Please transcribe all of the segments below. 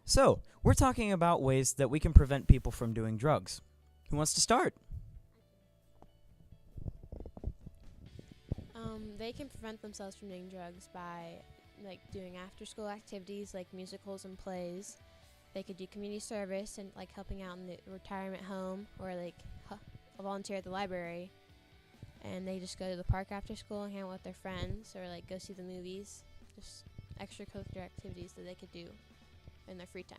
So, we're talking about ways that we can prevent people from doing drugs. Who wants to start? They can prevent themselves from doing drugs by doing after school activities like musicals and plays. They could do community service and helping out in the retirement home or volunteer at the library. And they just go to the park after school and hang out with their friends or go see the movies. Just extracurricular activities that they could do in their free time.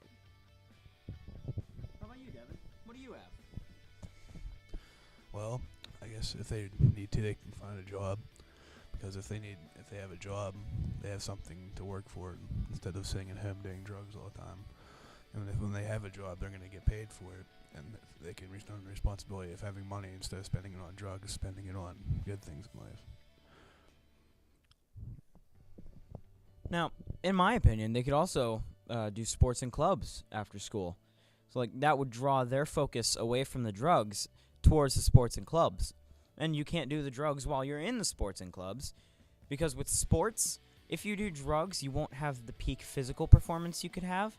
How about you, Devin? What do you have? Well, I guess if they need to, they can find a job. Because if they have a job, they have something to work for instead of sitting at home doing drugs all the time. And when they have a job, they're going to get paid for it, and they can return the responsibility of having money instead of spending it on drugs, spending it on good things in life. Now, in my opinion, they could also do sports and clubs after school. So, that would draw their focus away from the drugs towards the sports and clubs. And you can't do the drugs while you're in the sports and clubs, because with sports, if you do drugs, you won't have the peak physical performance you could have.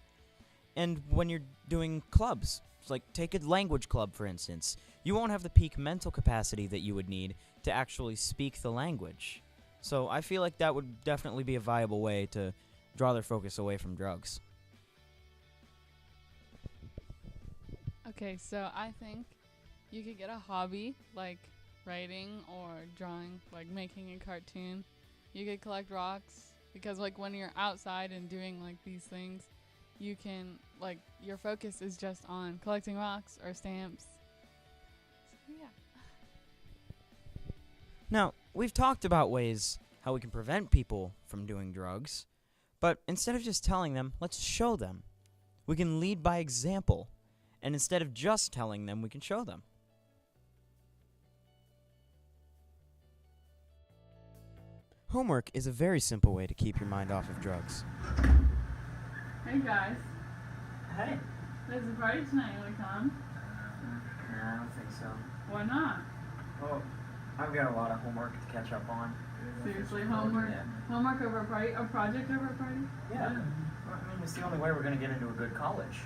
And when you're doing clubs, take a language club, for instance, you won't have the peak mental capacity that you would need to actually speak the language. So I feel like that would definitely be a viable way to draw their focus away from drugs. Okay, so I think you could get a hobby like writing or drawing, like making a cartoon. You could collect rocks because when you're outside and doing these things, you can your focus is just on collecting rocks or stamps. So, yeah. Now, we've talked about ways how we can prevent people from doing drugs, but instead of just telling them, let's show them. We can lead by example, and instead of just telling them, we can show them. Homework is a very simple way to keep your mind off of drugs. Hey guys, Hey. there's a party tonight. You wanna come? No, I don't think so. Why not? Well, I've got a lot of homework to catch up on. Seriously, homework? Yeah. Homework over a party? A project over a party? Yeah. Well, I mean, it's the only way we're going to get into a good college.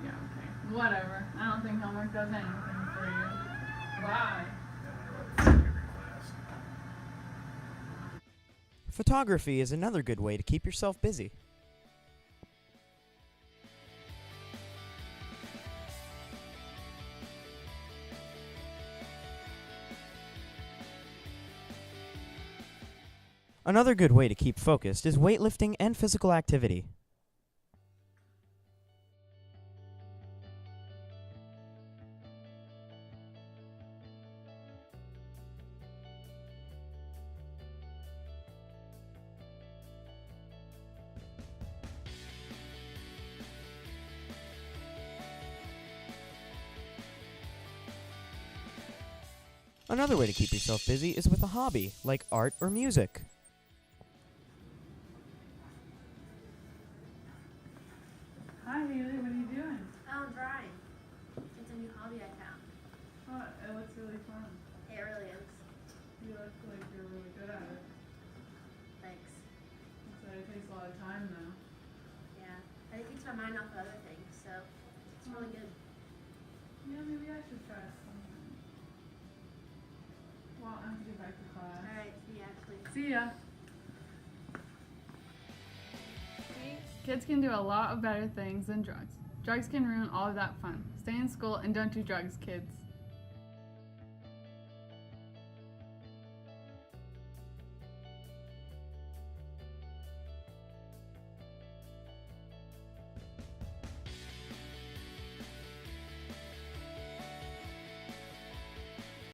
Yeah, okay. Whatever. I don't think homework does anything for you. Bye. Photography is another good way to keep yourself busy. Another good way to keep focused is weightlifting and physical activity. Another way to keep yourself busy is with a hobby, like art or music. Hi, Haley. What are you doing? Oh, I'm drawing. It's a new hobby I found. Oh, it looks really fun. It really is. You look like you're really good at it. Thanks. So it takes a lot of time, though. Yeah. I think it keeps my mind off of other things, so it's really good. Yeah, maybe I should try something. Well, I have to get back to class. Alright, see ya, actually. See ya. Kids can do a lot of better things than drugs. Drugs can ruin all of that fun. Stay in school and don't do drugs, kids.